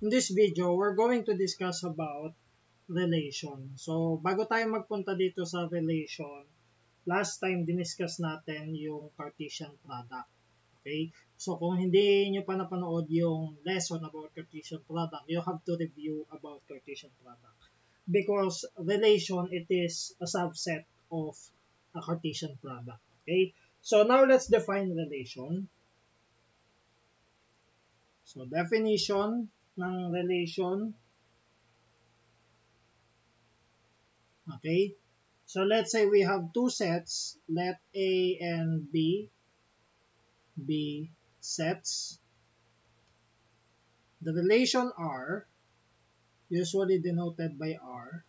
In this video, we're going to discuss about relation. So, bago tayo magpunta dito sa relation, last time diniscuss natin yung Cartesian product. Okay? So, kung hindi nyo pa napanood yung lesson about Cartesian product, you have to review about Cartesian product. Because relation, it is a subset of a Cartesian product. Okay? So, now let's define relation. So, definition ng relation. Okay? So, let's say we have two sets. Let A and B be sets. The relation R, usually denoted by R,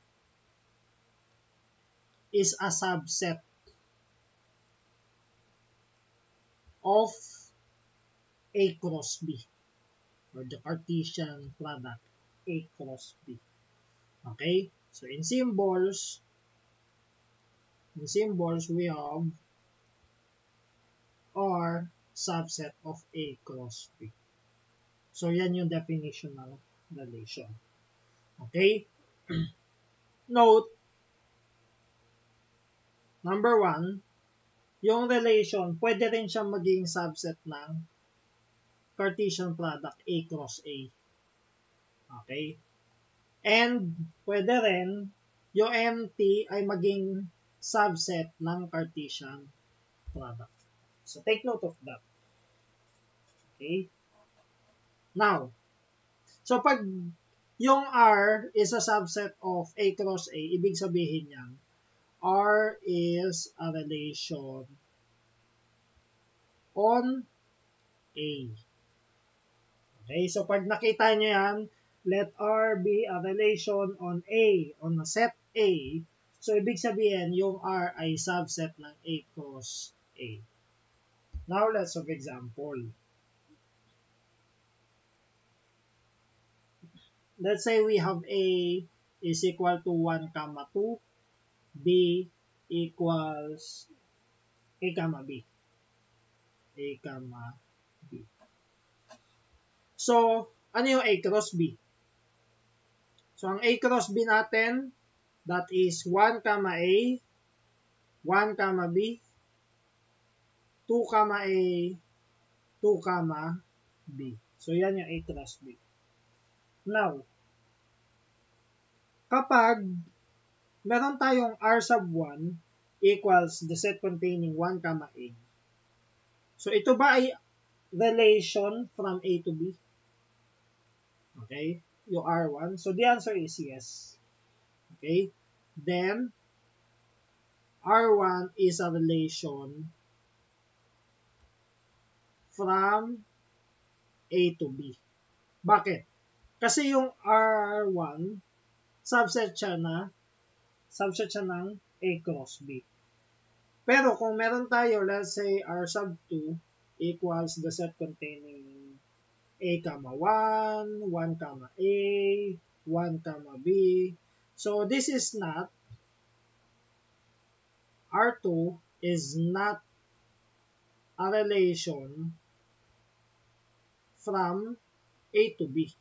is a subset of A cross B, or the Cartesian product A cross B. Okay? So in symbols we have R subset of A cross B. So yan yung definition ng relation. Okay? Note, number 1, yung relation, pwede rin siyang maging subset ng Cartesian product A cross A. Okay? And pwede rin yung MT ay maging subset ng Cartesian product. So take note of that. Okay? Now, so pag yung R is a subset of A cross A, ibig sabihin yan, R is a relation on A. Okay, so pag nakita nyo yan, let R be a relation on A, on a set A. So, ibig sabihin, yung R ay subset ng A cross A. Now, let's have example. Let's say we have A is equal to 1, 2, B equals A, B. A, B. So, ano yung A cross B? So, ang A cross B natin, that is 1, A, 1, B, 2, A, 2, B. So, yan yung A cross B. Now, kapag meron tayong R sub 1 equals the set containing 1, A. So, ito ba ay relation from A to B? Okay? Yung R1. So, the answer is yes. Okay? Then, R1 is a relation from A to B. Bakit? Kasi yung R1, subset siya ng A cross B. Pero kung meron tayo, let's say R sub 2 equals the set containing A, 1, 1, A, 1, B. So this is not, R2 is not a relation from A to B.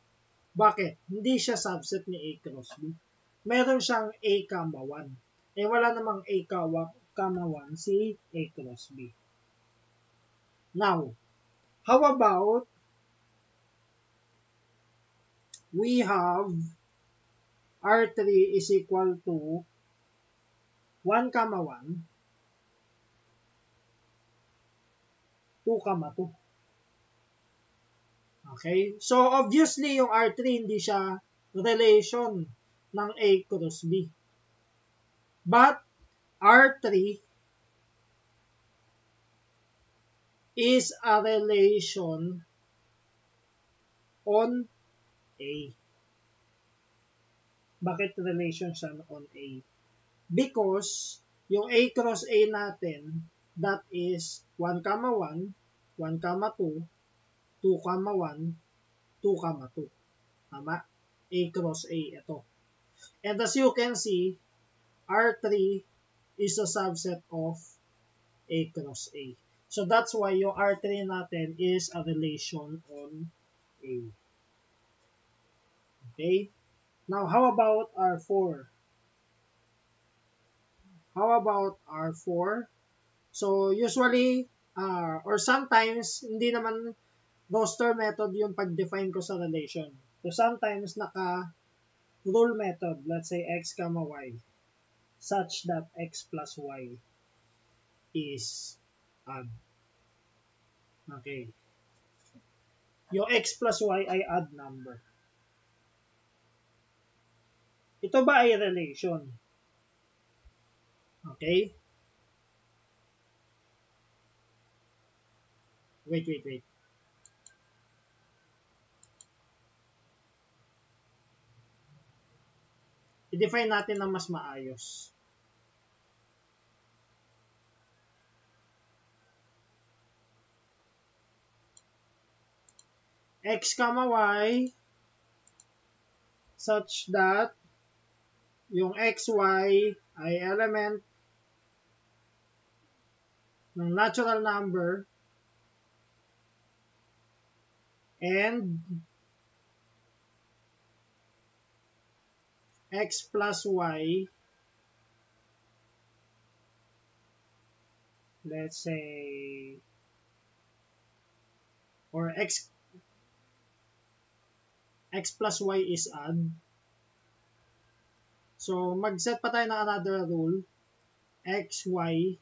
Bakit? Hindi siya subset ni A cross B. Meron siyang A, 1. Eh wala namang A, 1 si A cross B. Now, how about we have R3 is equal to 1, 1, 2, 2. Okay? So, obviously, yung R3 hindi siya relation ng A cross B. But, R3 is a relation on A. Bakit relation siya on A? Because, yung A cross A natin, that is 1, 1, 1, 2, 2, 1, 2, 2. Tama? A cross A, ito. And as you can see, R3 is a subset of A cross A. So that's why yung R3 natin is a relation on A. Okay? Now, how about R4? How about R4? So, usually, or sometimes, hindi naman roster method yung pag-define ko sa relation. So, sometimes, naka-rule method, let's say x comma y, such that x plus y is odd. Okay. Yung x plus y ay odd number. Ito ba ay relation? Okay? Wait. I-define natin na mas maayos. X comma y such that yung xy ay element ng natural number and x plus y, let's say, or x plus y is odd. So, mag-set pa tayo ng another rule. X, y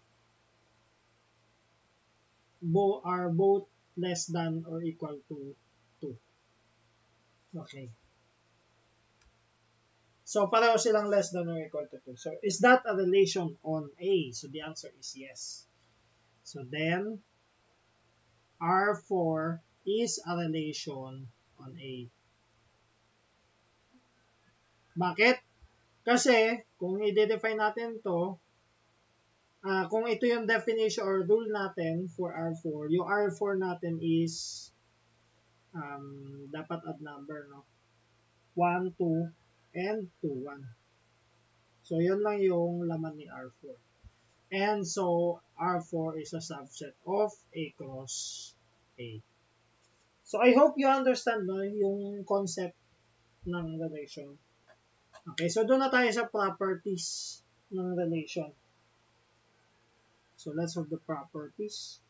are both less than or equal to 2. Okay. So, pareho silang less than or equal to 2. So, is that a relation on A? So, the answer is yes. So, then, R4 is a relation on A. Bakit? Kasi, kung i-define natin to, kung ito yung definition or rule natin for R4, yung R4 natin is dapat odd number, no? 1, 2, and 2, 1. So, yun lang yung laman ni R4. And so, R4 is a subset of A cross A. So, I hope you understand, no, yung concept ng relation. Okay, so doon na tayo sa properties ng relation. So, let's have the properties.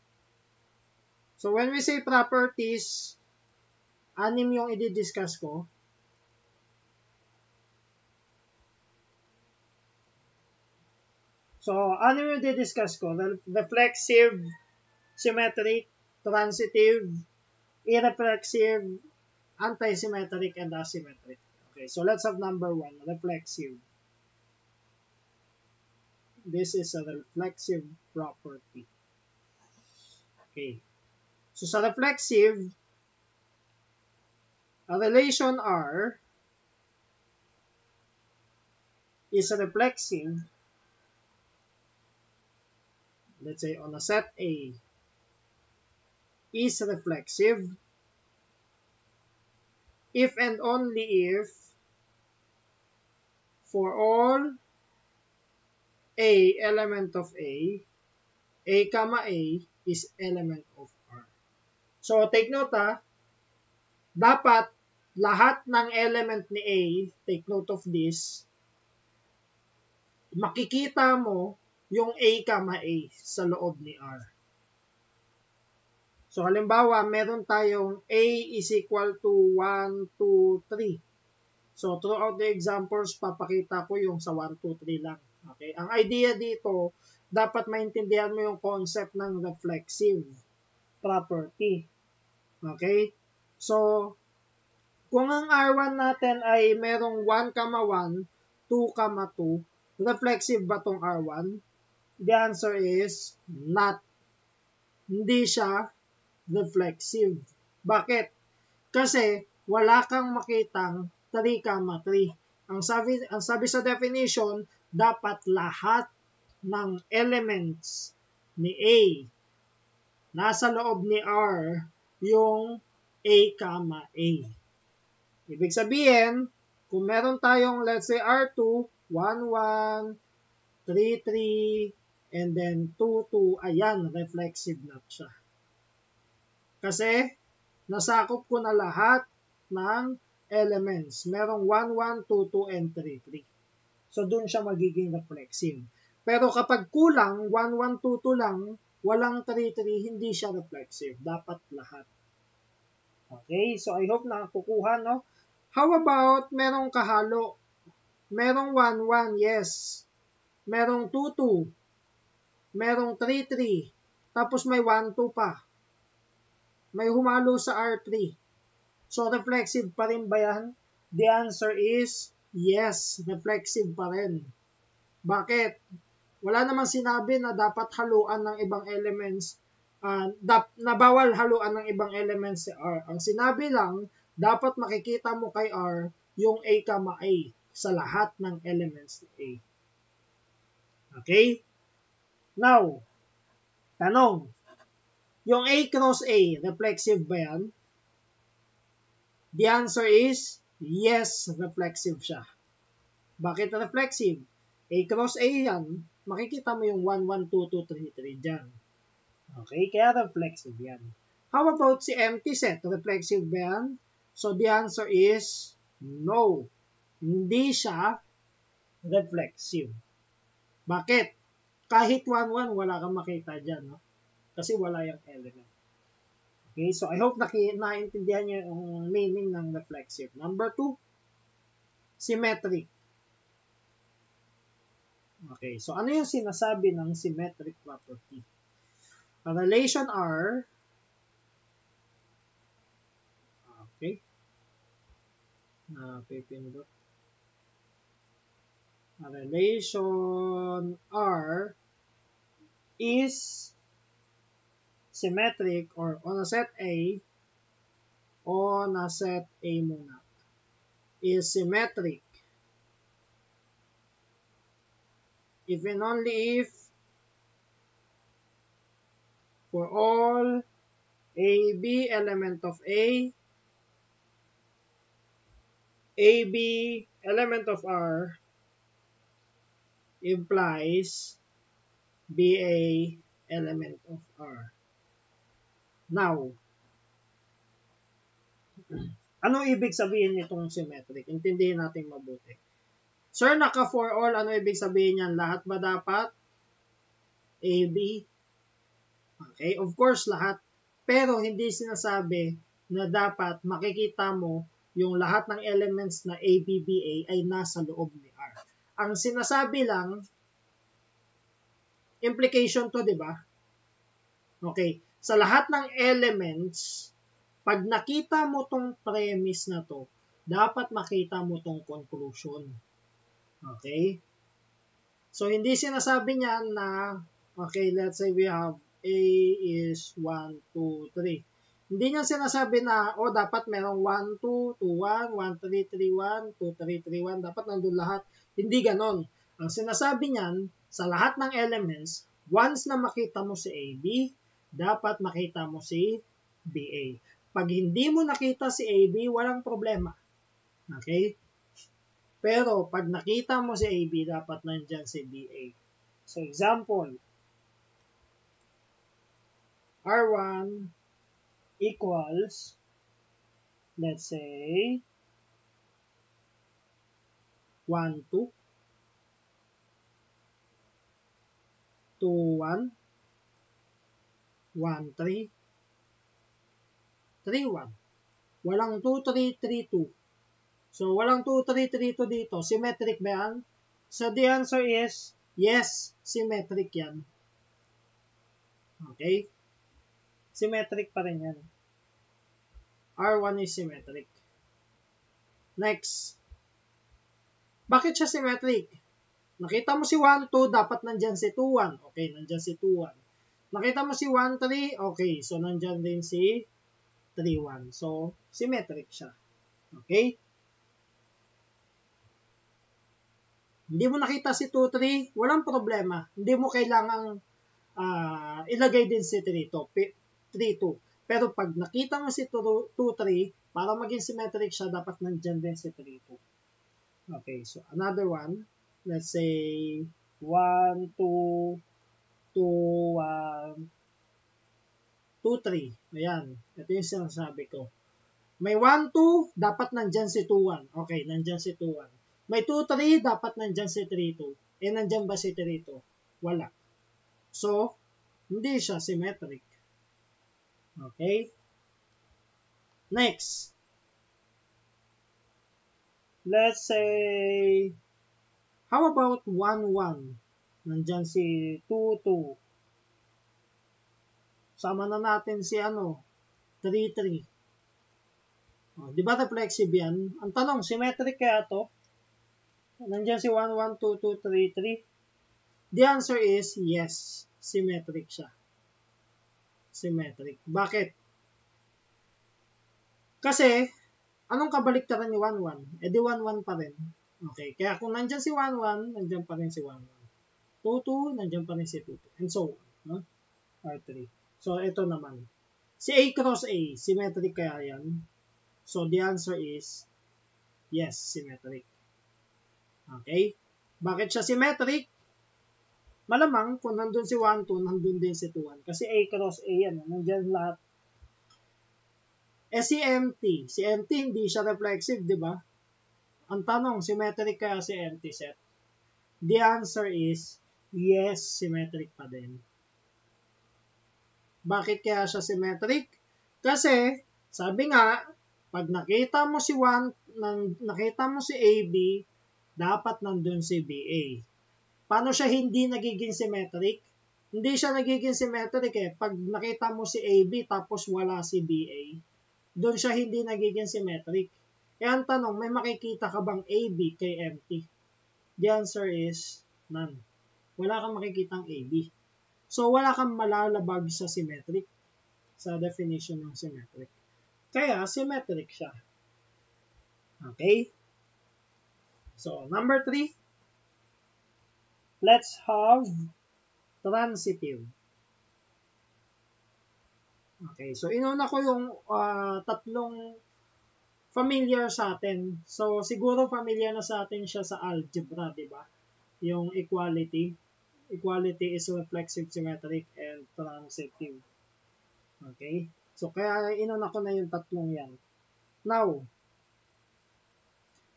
So, when we say properties, 6 yung i-discuss ko. So, 6 yung i-discuss ko. Reflexive, symmetric, transitive, irreflexive, anti-symmetric, and asymmetric. Okay, so let's have number 1, reflexive. This is a reflexive property. Okay. So, sa reflexive, a relation R is reflexive, let's say on a set A, is reflexive if and only if for all A element of A comma A is element of R. So, take note dapat lahat ng element ni A, take note of this, makikita mo yung A comma A sa loob ni R. So, halimbawa, meron tayong A is equal to 1, 2, 3. So, throughout the examples, papakita ko yung sa 1, 2, 3 lang. Okay? Ang idea dito, dapat maintindihan mo yung concept ng reflexive property. Okay? So, kung ang R1 natin ay merong 1, 1, 2, 2, reflexive ba tong R1? The answer is not. Hindi siya reflexive. Bakit? Kasi wala kang makitang 3, 3. Ang sabi sa definition, dapat lahat ng elements ni A nasa loob ni R yung A, A. Ibig sabihin, kung meron tayong let's say R2, 1, 1, 3, 3, and then 2, 2, ayan, reflexive na siya. Kasi nasakop ko na lahat ng elements. Merong 1, 1, 2, 2, and 3, 3. So, dun siya magiging reflexive. Pero kapag kulang, 1, 1, 2, 2 lang, walang 3, 3, hindi siya reflexive. Dapat lahat. Okay, so I hope nakakukuha, no? How about merong kahalo? Merong 1, 1, yes. Merong 2, 2. Merong 3, 3. Tapos may 1, 2 pa. May humalo sa R3. So, reflexive pa rin ba yan? The answer is yes, reflexive pa rin. Bakit? Wala namang sinabi na dapat haluan ng ibang elements, na bawal haluan ng ibang elements si R. Ang sinabi lang, dapat makikita mo kay R yung A, A sa lahat ng elements ni A. Okay? Now, tanong, yung A cross A, reflexive ba yan? The answer is yes, reflexive siya. Bakit reflexive? A cross A yan, makikita mo yung 1, 1, 2, 2, 3, 3 dyan. Okay, kaya reflexive yan. How about si empty set? Reflexive ba yan? So the answer is no. Hindi siya reflexive. Bakit? Kahit 1, 1, wala kang makita dyan. No? Kasi wala yung element. Okay, so I hope naintindihan nyo yung meaning ng reflexive. Number 2, symmetric. Okay, so ano yung sinasabi ng symmetric property? A relation R, okay, pipindot. A relation R is symmetric or on a set A muna, is symmetric if and only if for all AB element of A, AB element of R implies BA element of R. Now, ano ibig sabihin nitong symmetric? Intindihin natin mabuti. Sir, naka for all, ano ibig sabihin niyan? Lahat ba dapat? AB? Okay, of course lahat. Pero hindi sinasabi na dapat makikita mo yung lahat ng elements na ABBA ay nasa loob ni R. Ang sinasabi lang, implication to, di ba? Okay, sa lahat ng elements, pag nakita mo tong premise na to, dapat makita mo tong conclusion. Okay? So, hindi sinasabi niya na, okay, let's say we have A is 1, 2, 3. Hindi niya sinasabi na, dapat merong 1, 2, 2, 1, 1, 3, 3, 1, 2, 3, 3, 1. Dapat nandun lahat. Hindi ganon. Ang sinasabi niyan, sa lahat ng elements, once na makita mo si AB, dapat makita mo si BA. Pag hindi mo nakita si AB, walang problema. Okay? Pero, pag nakita mo si AB, dapat nandyan si BA. So, example, R1 equals, let's say, 1, 2, 2, 1, 1, 3, 3, 1. Walang 2, 3, 3, 2. So, walang 2, 3, 3, 2 dito. Symmetric ba yan? So, the answer is, yes, symmetric yan. Okay? Symmetric pa rin yan. R1 is symmetric. Next. Bakit siya symmetric? Nakita mo si 1, 2, dapat nandyan si 2, 1. Okay, nandyan si 2, 1. Nakita mo si 1, 3, okay, so nandyan din si 3, 1. So, symmetric siya. Okay? Hindi mo nakita si 2, 3, walang problema. Hindi mo kailangang ilagay din si 3, 2. Pero pag nakita mo si 2, 3, para maging symmetric siya, dapat nandyan din si 3, 2. Okay, so another one. Let's say 1, 2, 2, 1, 2, 3. Ayan, ito yung sinasabi ko. May 1, 2, dapat nandyan si 2, 1. Okay, nandyan si 2, 1. May 2, 3, dapat nandyan si 3, 2. Eh, nandyan ba si 3, 2? Wala. So, hindi siya symmetric. Okay? Next. Let's say, how about 1, 1? Nandyan si 2, 2. Sama na natin si 3, 3. Di ba reflexive yan? Ang tanong, symmetric kaya to? Nandiyan si 1, 1, 2, 2, 3, 3. The answer is yes. Symmetric siya. Symmetric. Bakit? Kasi, anong kabaliktaran ni 1, 1? Eh di 1, 1 pa rin. Okay. Kaya kung nandiyan si 1, 1, nandiyan pa rin si 1, 1. 2, 2, nandiyan pa rin si 2, 2. And so on. No? R3. So, ito naman. Si A cross A, symmetric kaya yan? So, the answer is yes, symmetric. Okay? Bakit siya symmetric? Malamang, kung nandun si 1, 2, nandun din si 2, 1. Kasi A cross A yan. Nandiyan lahat. Eh, si empty. Si empty, hindi siya reflexive, di ba? Ang tanong, symmetric kaya si empty set? The answer is yes, symmetric pa din. Bakit kaya siya symmetric? Kasi, sabi nga, pag nakita mo si nakita mo si AB, dapat nandun si BA. Paano siya hindi nagiging symmetric? Hindi siya nagiging symmetric eh. Pag nakita mo si AB tapos wala si BA, doon siya hindi nagiging symmetric. Kaya ang tanong, may makikita ka bang AB kay empty? The answer is none. Wala kang makikitang AB. So, wala kang malalabag sa symmetric, sa definition ng symmetric. Kaya, symmetric siya. Okay? So, number 3, let's have transitive. Okay, so inuna ko yung tatlong familiar sa atin. So, siguro familiar na sa atin siya sa algebra, di ba? Yung equality. Equality is reflexive, symmetric, and transitive. Okay? So, kaya inuna ko na yung tatlong yan. Now,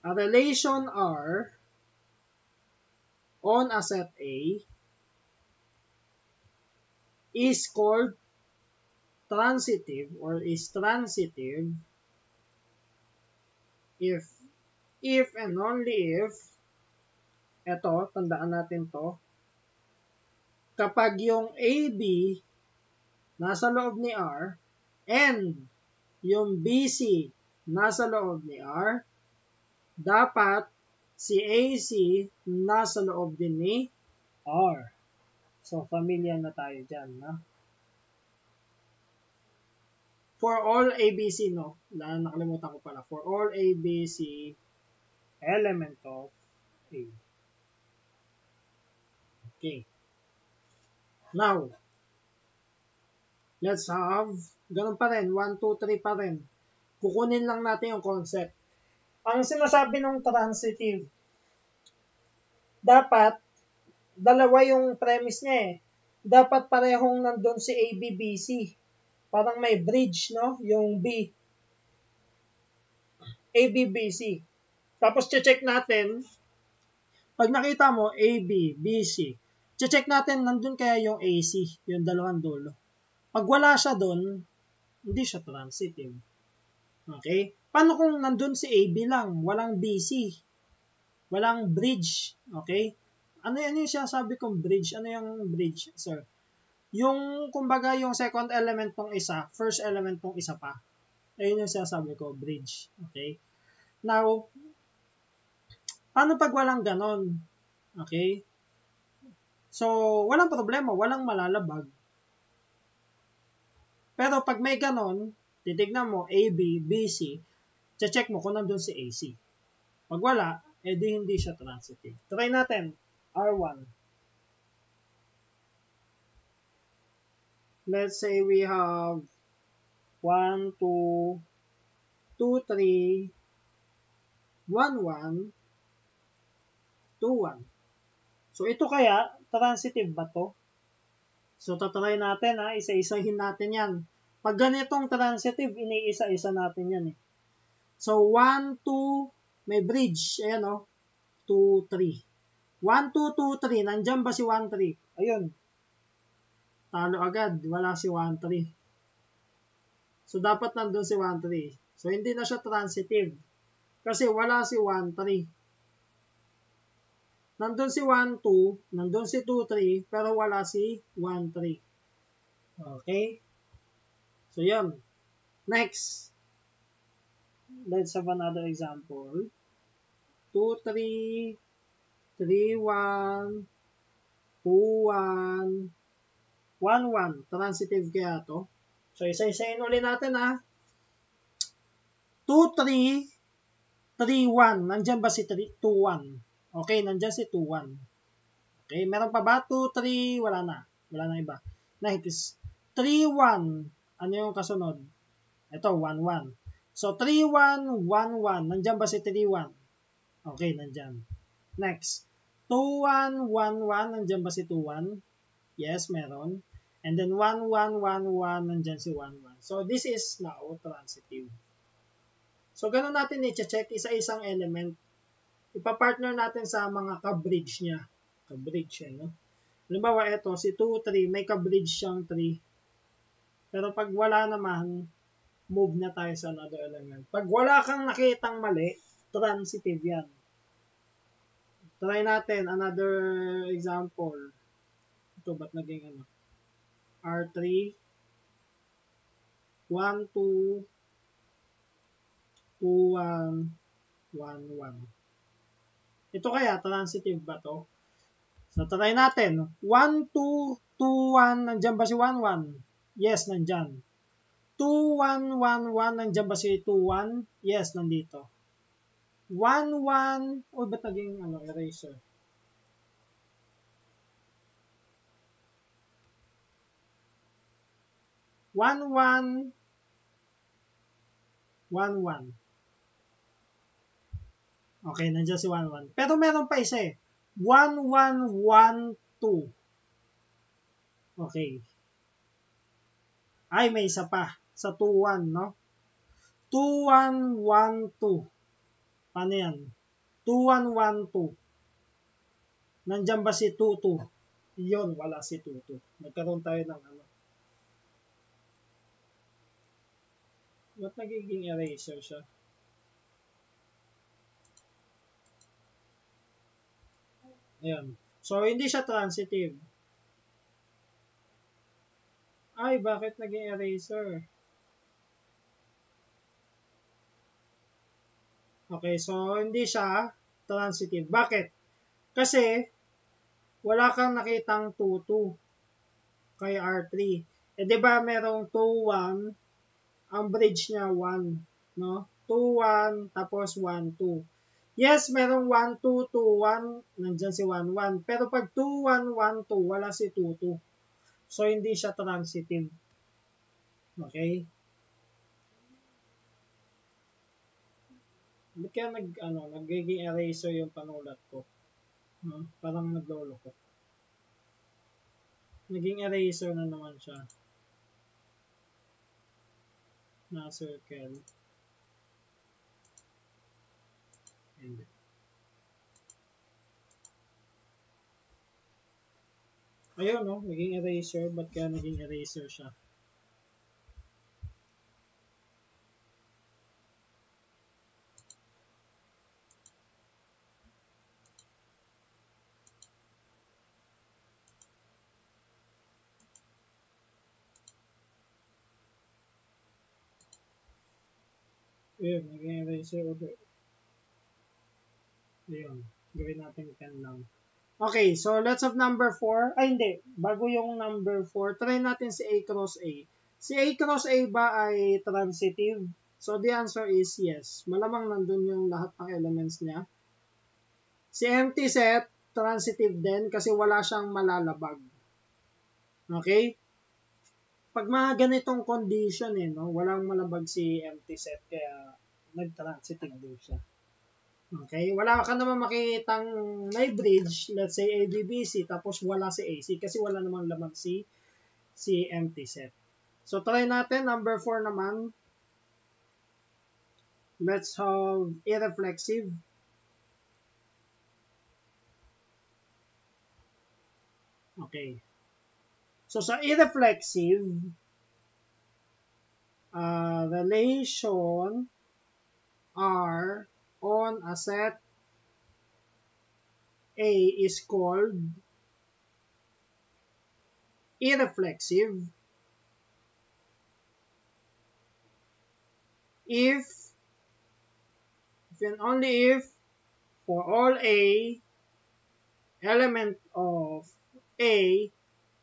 a relation R on a set A is called transitive or is transitive if and only if, eto, tandaan natin to, kapag yung AB nasa loob ni R and yung BC nasa loob ni R, dapat si AC nasa loob din ni R. So, familiar na tayo dyan, no? For all ABC, no? Nakalimutan ko pala. For all ABC element of A. Okay. Now, let's have, ganun pa rin, 1, 2, 3 pa rin. Kukunin lang natin yung concept. Ang sinasabi ng transitive, dapat, dalawa yung premise niya eh. Dapat parehong nandun si AB, BC. Parang may bridge, no? Yung B. AB, BC. Tapos, check natin, pag nakita mo, AB, BC, check natin, nandun kaya yung AC, yung dalawang dulo. Pag wala siya dun, hindi siya transitive. Okay? Paano kung nandun si AB lang, walang BC, walang bridge? Okay? Ano yung sinasabi kong bridge? Ano yung bridge, sir? Yung, kumbaga, yung second element ng isa, first element ng isa pa. Ayun yung sinasabi ko, bridge. Okay? Now, paano pag walang ganon? Okay? So, walang problema, walang malalabag. Pero pag may ganon, titignan mo AB, BC, check mo kung nandun si AC. Pag wala, edi hindi siya transitive. Try natin, R1. Let's say we have 1, 2, 2, 3, 1, 1, 2, 1. So, ito kaya, transitive ba to? So, tatry natin ha, isa-isahin natin yan. Pag ganitong transitive, iniisa-isa natin yan eh. So, 1, 2, may bridge. Ayan o. 2, 3. 1, 2, 2, 3. Nandyan ba si 1, 3? Ayun. Talo agad. Wala si 1, 3. So, dapat nandun si 1, 3. So, hindi na siya transitive. Kasi wala si 1, 3. Nandun si 1, 2. Nandun si 2, 3. Pero wala si 1, 3. Okay? So, yun. Next. Let's have another example. 2, 3. 3, 1. 2, 1. 1, 1. Transitive kaya to. So, isa-isayin ulit natin ha. 2, 3. 3, 1. Nandyan ba si 2, 1? Okay, nandyan si 2, 1. Okay, meron pa ba? 2, 3. Wala na. Wala na iba. Next, 3, 1. Ano yung kasunod? Ito, 1, 1. So, 3, 1, 1, 1. Nandyan ba si 3, 1? Okay, nandyan. Next, 2, 1, 1, 1. Nandyan ba si 2, 1? Yes, meron. And then 1, 1, 1, 1. Nandyan si 1, 1. So, this is now transitive. So, ganun natin i-check isa-isang element. Ipapartner natin sa mga ka-bridge niya. Ka-bridge yan, no? Halimbawa, ito, si 2, 3. May ka-bridge siyang 3. Pero pag wala naman, move na tayo sa another element. Pag wala kang nakitang mali, transitive yan. Try natin another example. Ito, ba't naging ano? R3, 1, 2, 2, 1, 1, 1. Ito kaya, transitive ba to? So, try natin. 1, 2, 2, 1. Nandyan ba si 1, 1? Yes, nandyan. 2, 1, 1, 1. Nandyan ba si 2, 1? Yes, nandito. 1, 1. Oh, ba't naging eraser? 1, 1, 1, 1. Okay, nandiyan si 1, 1. Pero meron pa isa eh. 1, 1, 1, 2. Okay. Ay, may isa pa. Sa 2, 1, no? 2, 1, 1, 2. Paano yan? 2, 1, 1, 2. Nandiyan ba si 2, 2? Yun, wala si 2, 2. Nagkaroon tayo ng ano. Ba't nagiging eraser siya? Ayan. So, hindi siya transitive. Ay, bakit naging eraser? Okay, so hindi siya transitive. Bakit? Kasi, wala kang nakitang 2, 2 kay R3. Eh, di ba merong 2, 1, ang bridge niya 1, no? 2, 1, tapos 1, 2. Yes, merong 1, 2, 2, 1, nandyan si 1, 1. Pero pag 2, 1, 1, 2, wala si 2, 2. So, hindi siya transitive. Okay? Ba't kaya nagiging eraser yung panulat ko? No? Parang naglolo ko. Naging eraser na naman siya. Na circle. And ayun, no? Naging eraser. Ba't kaya naging eraser siya? Ayun, naging eraser ulit. Ayun. Gawin natin 10 lang. Okay, so let's have number 4. Ay, hindi. Bago yung number 4, try natin si A cross A. Si A cross A ba ay transitive? So the answer is yes. Malamang nandun yung lahat ng elements niya. Si empty set, transitive din kasi wala siyang malalabag. Okay? Pag mga ganitong condition no, walang malabag si empty set kaya nag-transitive din siya. Okay, wala ka naman makikitang may bridge, let's say ABBC, tapos wala si AC kasi wala namang laman si empty set. So, try natin, number 4 naman. let's have irreflexive. Okay. So sa irreflexive, relation R on a set A is called irreflexive if and only if for all A element of A,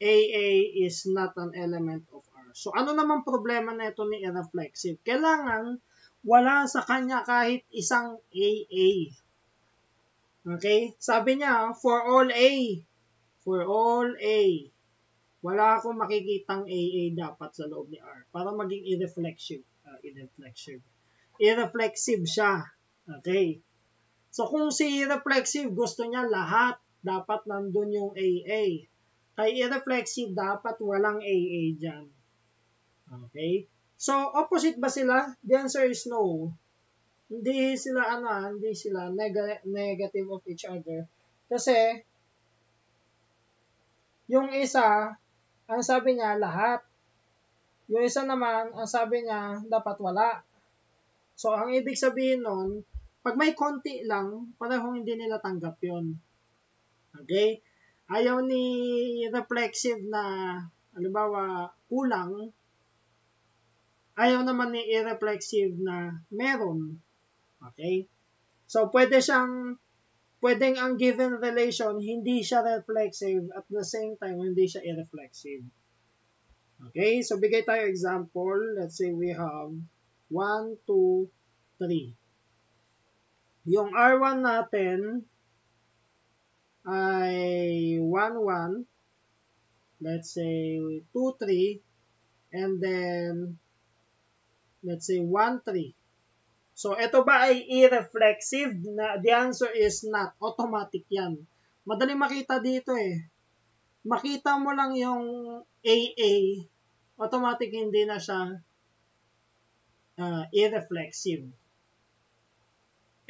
AA is not an element of R. So ano naman problema na ito ni irreflexive? Kailangan wala sa kanya kahit isang AA. Okay? Sabi niya, for all A, wala akong makikitang AA dapat sa loob ni R para maging irreflexive. Irreflexive siya. Okay? So kung si irreflexive gusto niya lahat, dapat nandun yung AA. Kay irreflexive, dapat walang AA dyan. Okay? So, opposite ba sila? The answer is no. Hindi sila negative of each other. Kasi, yung isa, ang sabi niya, lahat. Yung isa naman, ang sabi niya, dapat wala. So, ang ibig sabihin nun, pag may konti lang, parehong hindi nila tanggap yun. Okay? Ayaw ni reflexive na, halimbawa, kulang. Ayaw naman ni irreflexive na meron. Okay? So, pwedeng ang given relation, hindi siya reflexive at the same time, hindi siya irreflexive. Okay? So, bigay tayo example. Let's say we have 1, 2, 3. Yung R1 natin ay 1, 1. Let's say 2, 3. And then, let's say 1, 3. So, ito ba ay irreflexive? The answer is not. Automatic yan. Madali makita dito eh. Makita mo lang yung AA, automatic hindi na siya irreflexive.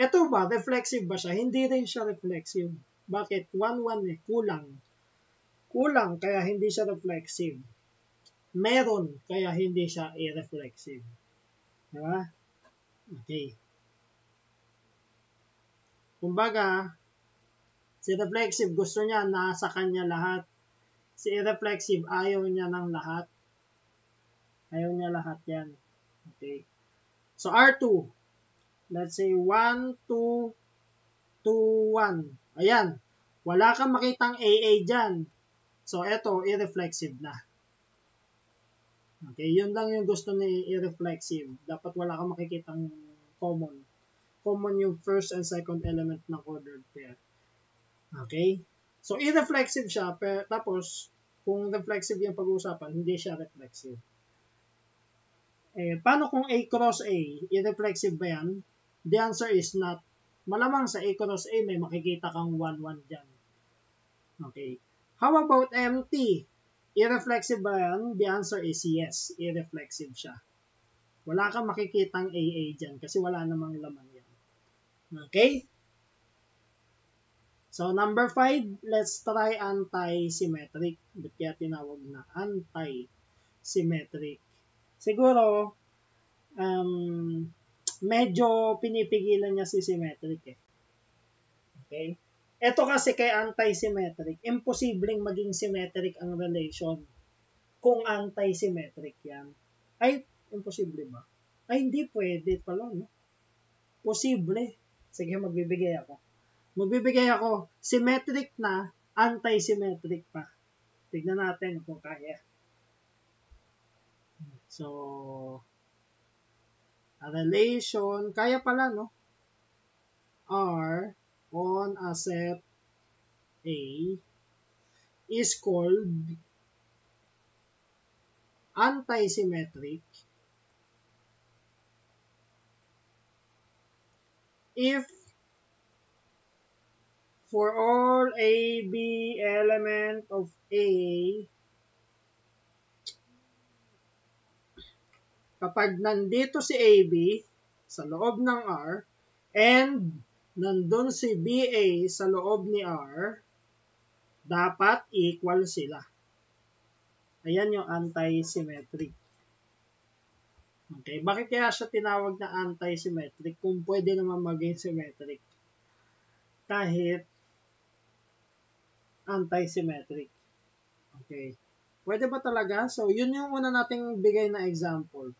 Ito ba, reflexive ba siya? Hindi rin siya reflexive. Bakit? 1, 1 eh. Kulang, kaya hindi siya reflexive. Meron, kaya hindi siya irreflexive. Diba? Okay. Kumbaga, si reflexive gusto niya nasa kanya lahat. Si irreflexive ayaw niya ng lahat. Ayaw niya lahat yan. Okay. So, R2. Let's say 1, 2, 2, 1. Ayan. Wala kang makitang AA dyan. So, eto, irreflexive na. Okay, yun lang yung gusto ni irreflexive. Dapat wala kang makikitang common. Common yung first and second element ng ordered pair. Okay? So, irreflexive siya, pero tapos, kung reflexive yung pag-uusapan, hindi siya reflexive. Paano kung A cross A? Irreflexive ba yan? The answer is not. Malamang sa A cross A, may makikita kang 1, 1 dyan. Okay. How about empty? Irreflexive ba yan? The answer is yes. Irreflexive siya. Wala kang makikitang AA dyan kasi wala namang laman yan. Okay? So, number 5, let's try anti-symmetric. Ba't kaya tinawag na anti-symmetric? Siguro, medyo pinipigilan niya si symmetric eh. Okay? Ito kasi kay anti-symmetric, imposibleng maging symmetric ang relation kung anti-symmetric yan. Ay, imposible ba? Ay, hindi pwede pala, no? Posible. Sige, magbibigay ako. Symmetric na, anti-symmetric pa. Tignan natin kung kaya. So, a relation, kaya pala, no? R on a set A is called anti-symmetric if for all AB element of A, kapag nandito si AB, sa loob ng R and nandun si BA sa loob ni R, dapat equal sila. Ayan yung anti-symmetric. Okay, bakit kaya siya tinawag na anti-symmetric kung pwede naman maging symmetric? Kahit anti-symmetric. Okay. Pwede ba talaga? So, yun yung una nating bigay na example.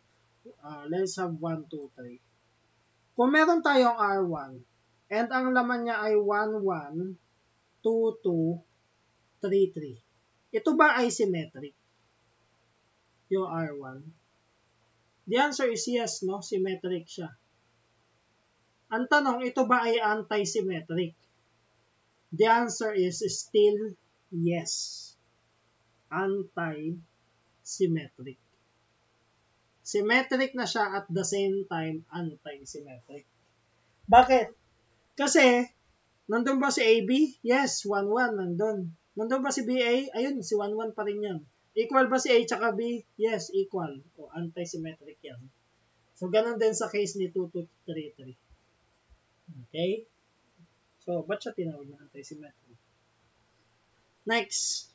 Let's have 1, 2, 3. Kung meron tayong R1 and ang laman niya ay 1, 1, 2, 2, 3, 3. Ito ba ay symmetric? Yung R1? The answer is yes, no? Symmetric siya. Ang tanong, ito ba ay anti-symmetric? The answer is still yes. Anti-symmetric. Symmetric na siya at the same time anti-symmetric. Bakit? Kasi, nandun ba si AB? Yes, 1, 1, nandun. Nandun ba si BA? Ayun, si 1, 1 pa rin yan. Equal ba si A tsaka B? Yes, equal. O, anti-symmetric yan. So, ganun din sa case ni 2, 2, 3, 3. Okay? So, ba't siya tinawag na anti-symmetric? Next,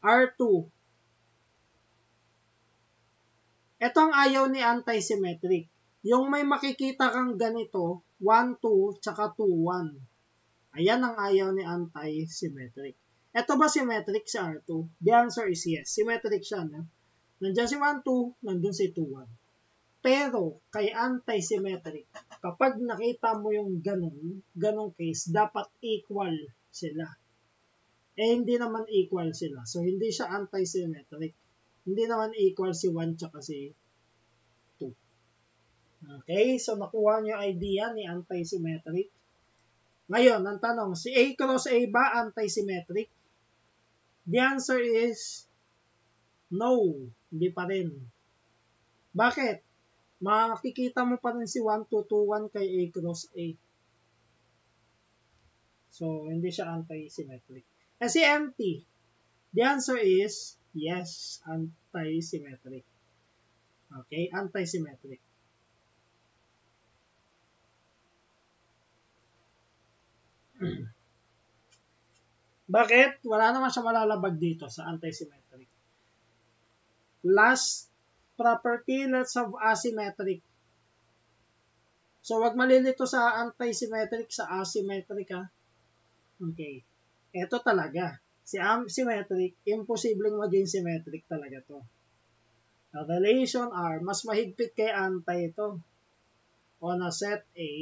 R2. Ito ang ayaw ni anti-symmetric. Yung may makikita kang ganito, 1, 2, tsaka 2, 1. Ayan ang ayaw ni anti-symmetric. Ito ba symmetric si R2? The answer is yes. Symmetric siya, no? Nandiyan si 1, 2, nandun si 2, 1. Pero, kay anti-symmetric, kapag nakita mo yung ganong case, dapat equal sila. Hindi naman equal sila. So, hindi siya anti-symmetric. Hindi naman equal si 1 tsaka si 2. Okay? So, nakuha niyo idea ni anti-symmetric. Ngayon, ang tanong, si A cross A ba anti-symmetric? The answer is no. Hindi pa rin. Bakit? Makikita mo pa rin si 1, 2, 2, 1 kay A cross A. So, hindi siya anti-symmetric. Si empty. The answer is yes, anti-symmetric. Okay, anti-symmetric. Bakit? Wala naman siya malalabag dito sa anti-symmetric. Last property, let's have asymmetric. So, wag malilito sa anti-symmetric sa asymmetric, ha? Okay. Ito talaga. Si symmetric, imposibleng maging symmetric talaga to. The relation R, mas mahigpit kay anti ito. On a set A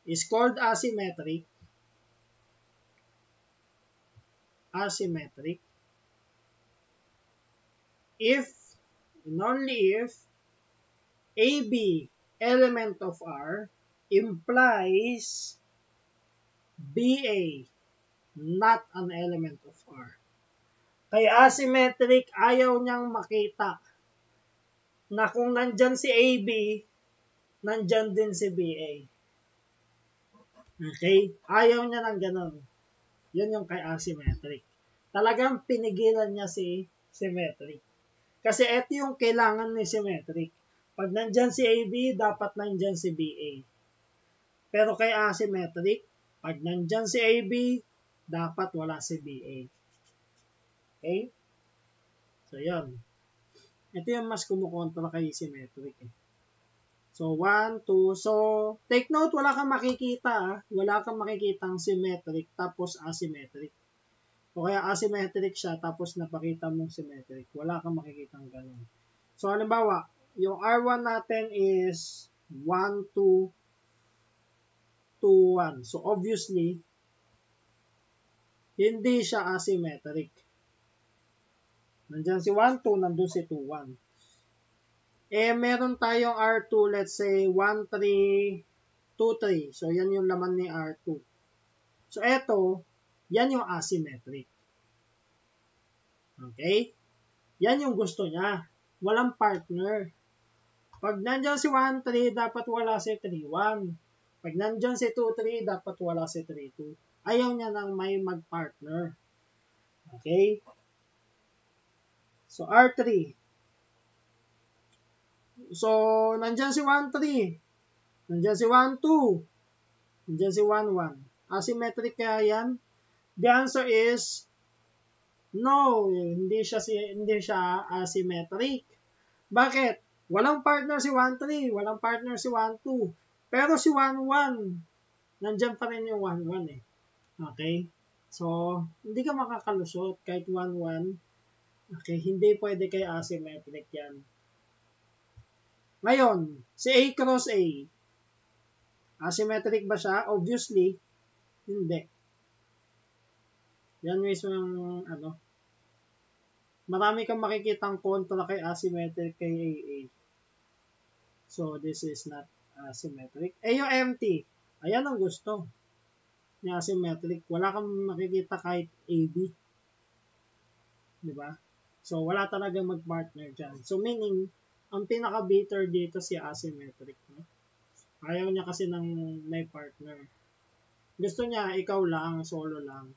is called asymmetric. Asymmetric. If, and only if, AB element of R implies BA not an element of R. Kaya asymmetric, ayaw niyang makita na kung nandyan si AB, nandyan din si BA. Okay? Ayaw niya ng ganun. Yun yung kay asymmetric. Talagang pinigilan niya si symmetric. Kasi ito yung kailangan ni symmetric. Pag nandyan si AB, dapat nandyan si BA. Pero kay asymmetric, pag nandyan si AB, dapat wala si BA. Okay? So, yun. Ito yung mas kumukontra kay symmetric. So, 1, 2. So, take note, wala kang makikita. Wala kang makikitang symmetric tapos asymmetric. O kaya asymmetric siya tapos napakita mong symmetric. Wala kang makikitang ganun. So, halimbawa, yung R1 natin is 1, 2, 2, 1. So, obviously, hindi siya asymmetric. Nandiyan si 1, 2, nandun si 2, 1. Meron tayong R2, let's say 1, 3, 2, 3. So, yan yung laman ni R2. So, eto, yan yung asymmetric. Okay? Yan yung gusto niya. Walang partner. Pag nandyan si 1, 3, dapat wala si 3, 1. Pag nandyan si 2, 3, dapat wala si 3, 2. Ayaw niya nang may mag-partner. Okay? So, R3. So, nandyan si 1, 3. Nandyan si 1, 2. Nandyan si 1, 1. Asymmetric kaya yan? The answer is no, hindi siya asymmetric. Bakit? Walang partner si 1, 3. Walang partner si 1, 2. Pero si 1, 1, nandyan pa rin yung 1, 1 eh. Okay? So, hindi ka makakalusot kahit 1, 1. Okay, hindi pwede kay asymmetric yan. Ngayon, si A cross A. Asymmetric ba siya? Obviously, hindi. Yan mismo yung marami kang makikitang kontra kay asymmetric kay AA. So, this is not asymmetric. Yung empty. Ayan ang gusto ni asymmetric. Wala kang makikita kahit AB. Diba? So, wala talaga mag-partner dyan. So, meaning, ang pinaka-bitter dito si asymmetric. No? Ayaw niya kasi ng may partner. Gusto niya, ikaw lang, solo lang.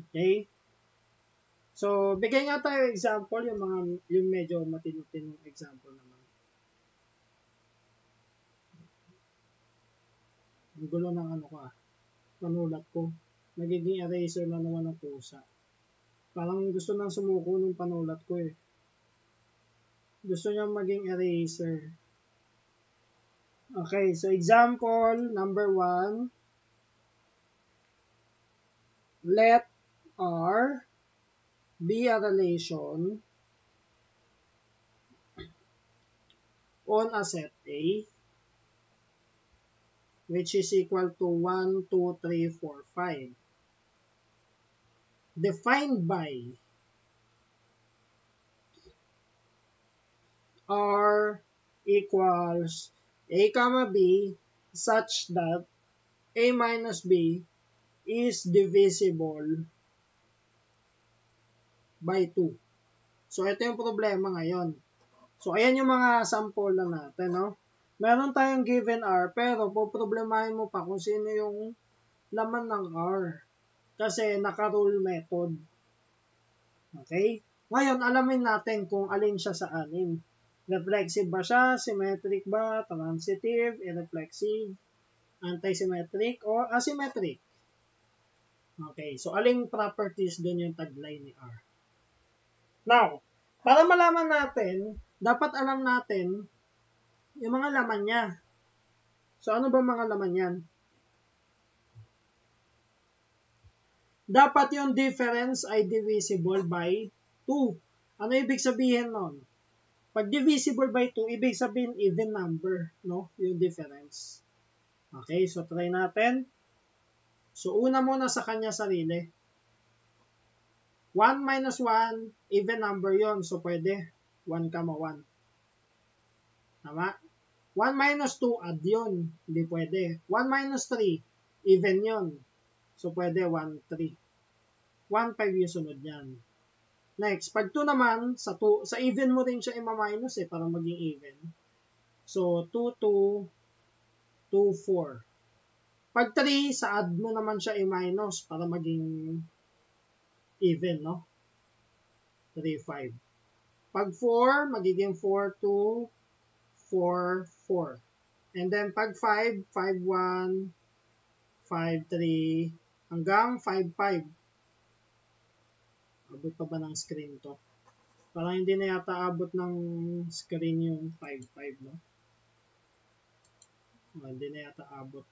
Okay? So, bigay nga tayo example, yung medyo matino-tinong example naman. Ang gulo ng panulat ko. Nagiging eraser na naman ang pusa. Parang gusto nang sumuko ng panulat ko eh. Gusto niya maging eraser. Okay, so example number 1. Let R be a relation on a set A, which is equal to 1, 2, 3, 4, 5. Defined by R equals A comma B such that A minus B is divisible by 2. So, ito yung problema ngayon. So, ayan yung mga sample na natin, no? Meron tayong given R, pero poproblemahin mo pa kung sino yung laman ng R. Kasi naka-rule method. Okay? Ngayon, alamin natin kung alin siya sa anin. Reflexive ba siya? Symmetric ba? Transitive? Irreflexive? Anti-symmetric? O asymmetric? Okay, so aling properties dun yung taglay ni R? Now, para malaman natin, dapat alam natin yung mga laman niya. So, ano ba mga laman yan? Dapat yung difference ay divisible by 2. Ano ibig sabihin nun? Pag divisible by 2, ibig sabihin even number, no? Yung difference. Okay, so try natin. So, una muna sa kanya sarili. 1 minus 1, even number yon. So, pwede 1, 1. Tama? 1 minus 2, add yun. Hindi pwede. 1 minus 3, even yon. So, pwede 1, 3. 1, 5 yung sunod yan. Next, pag 2 naman, sa even mo rin siya i-minus para maging even. So, 2, 2, 2, 4. Pag 3, sa add mo naman siya i-minus para maging even, no? 3, 5. Pag 4, magiging 4, 2, 4, 4. And then, pag 5, 5, 1, 5, 3, hanggang 5, 5. Abot pa ba ng screen to? Parang hindi na yata abot ng screen yung 5, 5, no? Hindi na yata abot.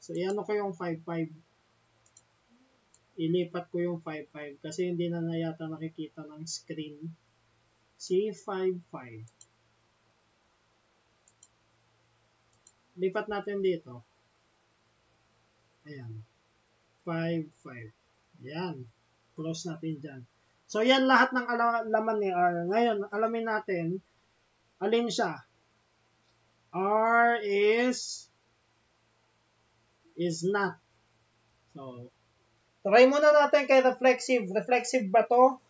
So, iano ko yung 5, 5. Ilipat ko yung 5, 5 kasi hindi na yata nakikita ng screen. Si 5, 5. Lipat natin dito. Ayan. 5, 5. Ayan. Close natin dyan. So, yan lahat ng laman ni R. Ngayon, alamin natin, alin siya? R is not. So, try muna natin kay reflexive. Reflexive ba to?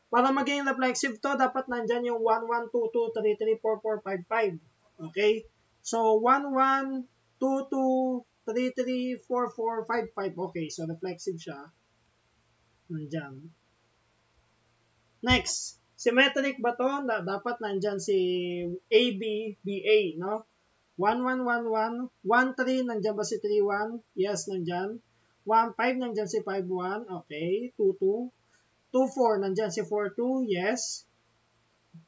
Para maging reflexive to, dapat nandyan yung 1, 1, 2, 2, 3, 3, 4, 4, 5, 5. Okay? So, 1, 1, 2, 2, 3, 3, 4, 4, 5, 5. Okay, so reflexive siya. Nandyan. Next, Symmetric ba to? Dapat nandyan si AB, BA, no? 1, 1, 1, 1. 1, 3, nandyan ba si 3, 1? Yes, nandyan. 1, 5, nandyan si 5, 1. Okay. 2, 2. 2, 4, nandyan si 4, 2. Yes.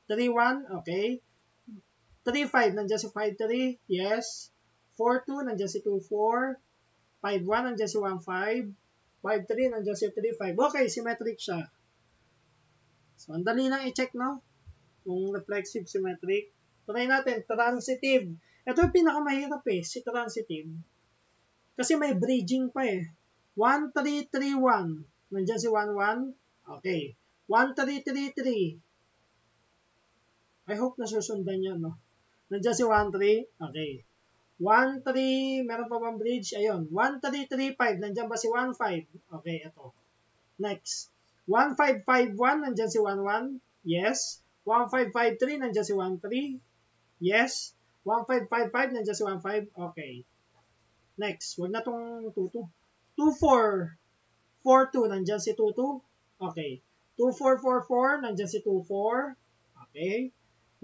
3, 1. Okay. 3, 5, nandyan si 5, 3. Yes. 4, 2, nandyan si 2, 4. 5, 1, nandyan si 1, 5. 5, 3, nandyan si 3, 5. Okay, symmetric siya. So, ang dali lang i-check, no? Kung reflexive, symmetric. Try natin, transitive. Ito yung pinakamahirap si transitive. Kasi may bridging pa 1, 3, 3, 1. Nandyan si 1, 1. Okay. 1, 3, 3, 3. I hope nasusundan yan, no? Nandyan si 1, 3. Okay. 1, 3, meron pa bang bridge? Ayun. 1, 3, 3, 5. Nandyan ba si 1, 5? Okay, ito. Next. 1, 5, 5, 1. Nandyan si 1, 1. Yes. 1, 5, 5, 3. Nandyan si 1, 3. Yes. 1, 5, 5, 5. Nandyan si 1, 5. Okay. Next. Huwag na itong 2, 2. 2, 4. 4, 2. Nandyan si 2, 2. Okay. 2, 4, 4, 4. Nandyan si 2, 4. Okay.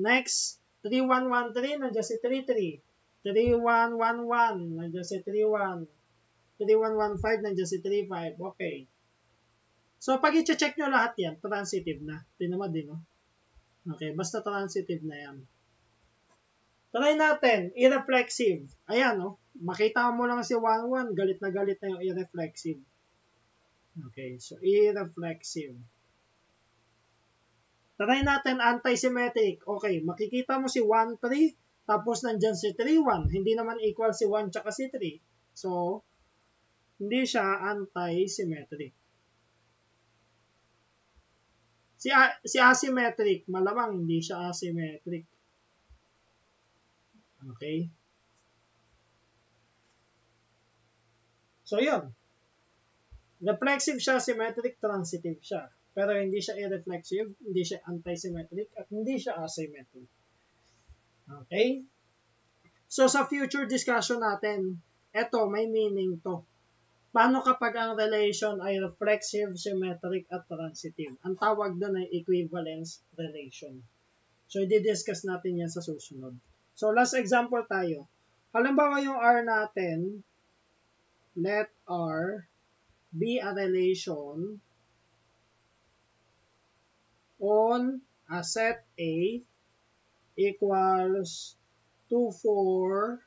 Next. 3, 1, 1, 3. Nandyan si 3, 3. 3, 1, 1, 1. Nandyan si 3, 1. 3, 1, 1, 5. Nandyan si 3, 5. Okay. So, pag i-check nyo lahat yan, transitive na. Tinamad din, no? Okay, basta transitive na yan. Try natin, irreflexive. Ayan, no? Makita mo lang si 1, 1, galit na yung irreflexive. Okay, so irreflexive. Try natin anti-symmetric. Okay, makikita mo si 1, 3, tapos nandyan si 3, 1. Hindi naman equal si 1 tsaka si 3. So, hindi siya anti-symmetric. Si asymmetric, malamang hindi siya asymmetric. Okay? So, yun. Reflexive siya, symmetric, transitive siya. Pero hindi siya irreflexive, hindi siya anti-symmetric, at hindi siya asymmetric. Okay? So, sa future discussion natin, eto, may meaning to. Paano kapag ang relation ay reflexive, symmetric, at transitive? Ang tawag doon ay equivalence relation. So, i-discuss natin yan sa susunod. So, last example tayo. Halimbawa yung R natin, let R be a relation on a set A equals 2, 4,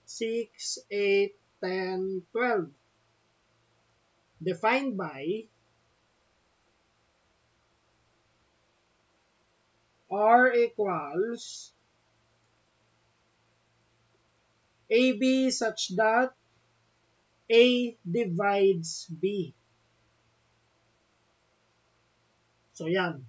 6, 8, 10, 12. Defined by R equals AB such that A divides B. So, yan.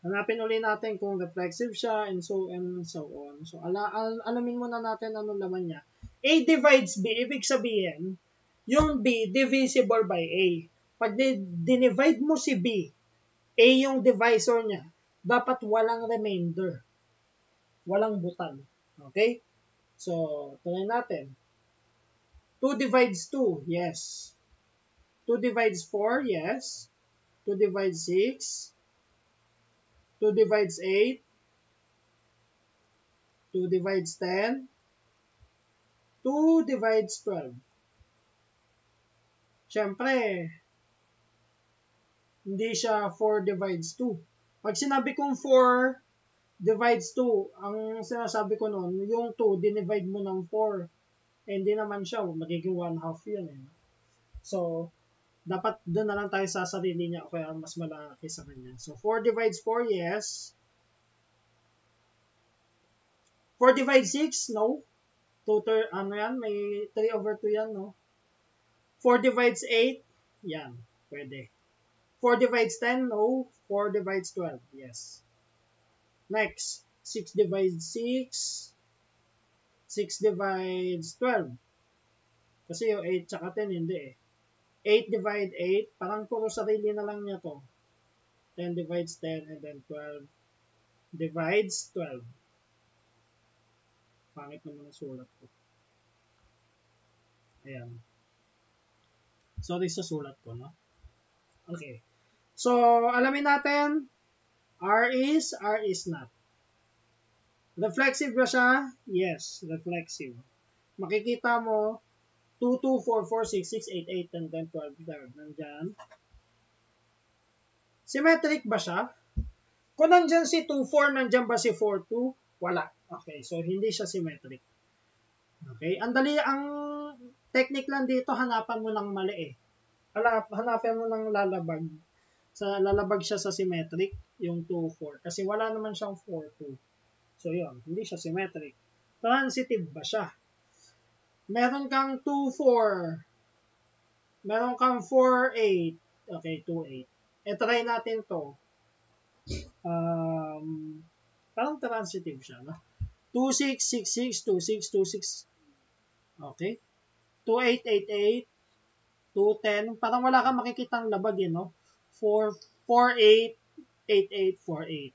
Hanapin ulit natin kung reflexive siya and so on. So, alamin muna natin ano naman niya. A divides B, ibig sabihin, yung B divisible by A. Pag dinivide mo si B, A yung divisor niya, dapat walang remainder. Walang butal. Okay? So, tuloy natin. 2 divides 2, yes. 2 divides 4, yes. 2 divides 6. 2 divides 8. 2 divides 10. 2 divides 12. Siyempre, hindi siya 4 divides 2. Pag sinabi kong 4 divides 2, ang sinasabi ko noon, yung 2, dinivide mo ng 4. Hindi naman siya, magiging 1/2 yun. So, dapat doon na lang tayo sa sarili niya o kaya mas malaki sa kanya. So, 4 divides 4, yes. 4 divides 6, no. Ano yan, may 3 over 2 yan, no. 4 divides 8, yan, pwede. 4 divides 10, no. 4 divides 12, yes. Next, 6 divides 6. 6 divides 12. Kasi yung 8 tsaka 10, hindi 8 divide 8, parang puro sarili na lang niya to. 10 divides 10, and then 12 divides 12. Pangit naman ang sulat ko. Ayan. Sorry sa sulat ko, no? Okay. So, alamin natin, R is not. Reflexive ba siya? Yes, reflexive. Makikita mo, 2, 2, 4, 4, 6, 6, 8, 8, and then 12, 12. Nandyan. Symmetric ba siya? Kung nandyan si 2, 4, nandyan ba si 4, 2? Wala. Okay, so hindi siya symmetric. Okay, ang technique lang dito, hanapan mo ng mali eh. Hanapin mo ng lalabag. Lalabag siya sa symmetric, yung 2, 4. Kasi wala naman siyang 4, 2. So yun, hindi siya symmetric. Transitive ba siya? Meron kang 2, 4. Meron kang 4, 8. Okay, 2, 8. Try natin to. Parang transitive siya, no? 2, 6, 6, 6, 2, 6, 2, 6. Okay. 2, 8, 8, 8. 2, 10. Parang wala kang makikitang labag eh, no? 4, 4, 8, 8, 8, 4, 8.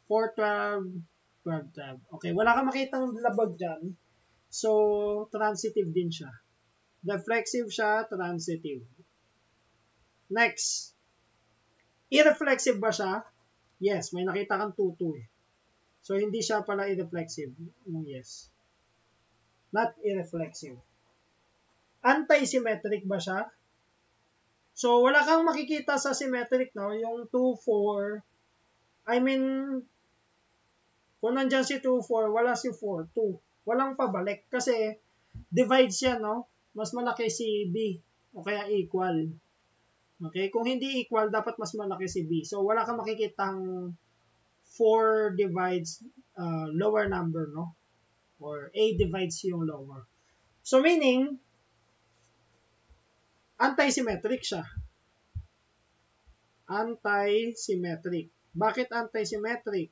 4, 12, 12, 12. Okay, wala kang makitang labag dyan. So, transitive din siya. Reflexive siya, transitive. Next. Irreflexive ba siya? Yes, may nakita kang 2, 2 eh. So, hindi siya pala irreflexive. Yes. Not irreflexive. Anti-symmetric ba siya? So, wala kang makikita sa symmetric, no? Yung 2, 4. I mean, kung nandyan si 2, 4, wala si 4, 2. Walang pabalik kasi divides yan, no? Mas malaki si B o kaya equal. Okay? Kung hindi equal, dapat mas malaki si B. So, wala kang makikitang 4 divides lower number, no? Or A divides yung lower. So, meaning, anti-symmetric siya. Anti-symmetric. Bakit anti-symmetric?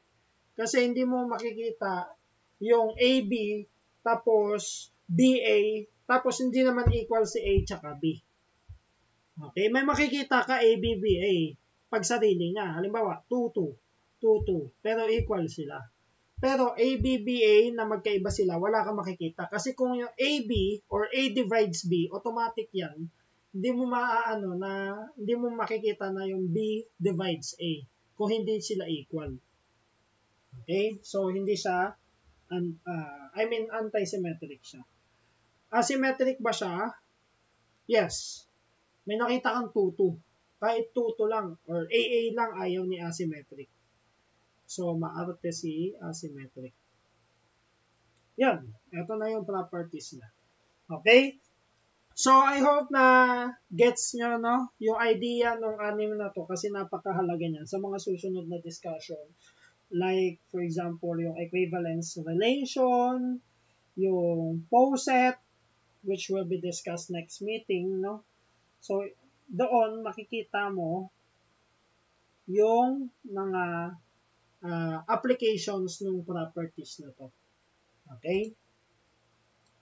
Kasi hindi mo makikita yung AB tapos BA tapos hindi naman equal si A tsaka B. Okay? May makikita ka AB, BA pag sarili niya. Halimbawa, 2, 2. 2, 2. Pero equal sila. Pero AB, BA na magkaiba sila, wala kang makikita. Kasi kung yung AB or A divides B, automatic yan. Hindi mo hindi mo makikita na yung B divides A kung hindi sila equal. Okay? So, hindi siya, anti-symmetric siya. Asymmetric ba siya? Yes. May nakita kang 2-2. Kahit 2-2 lang, or AA lang, ayaw ni asymmetric. So, maarte si asymmetric. Yan. Ito na yung properties na. Okay? So, I hope na gets nyo, no? Yung idea ng anim na to kasi napakahalaga niyan sa mga susunod na discussion. Like, for example, yung equivalence relation, yung poset, which will be discussed next meeting, no? So, doon makikita mo yung mga applications ng properties na to. Okay?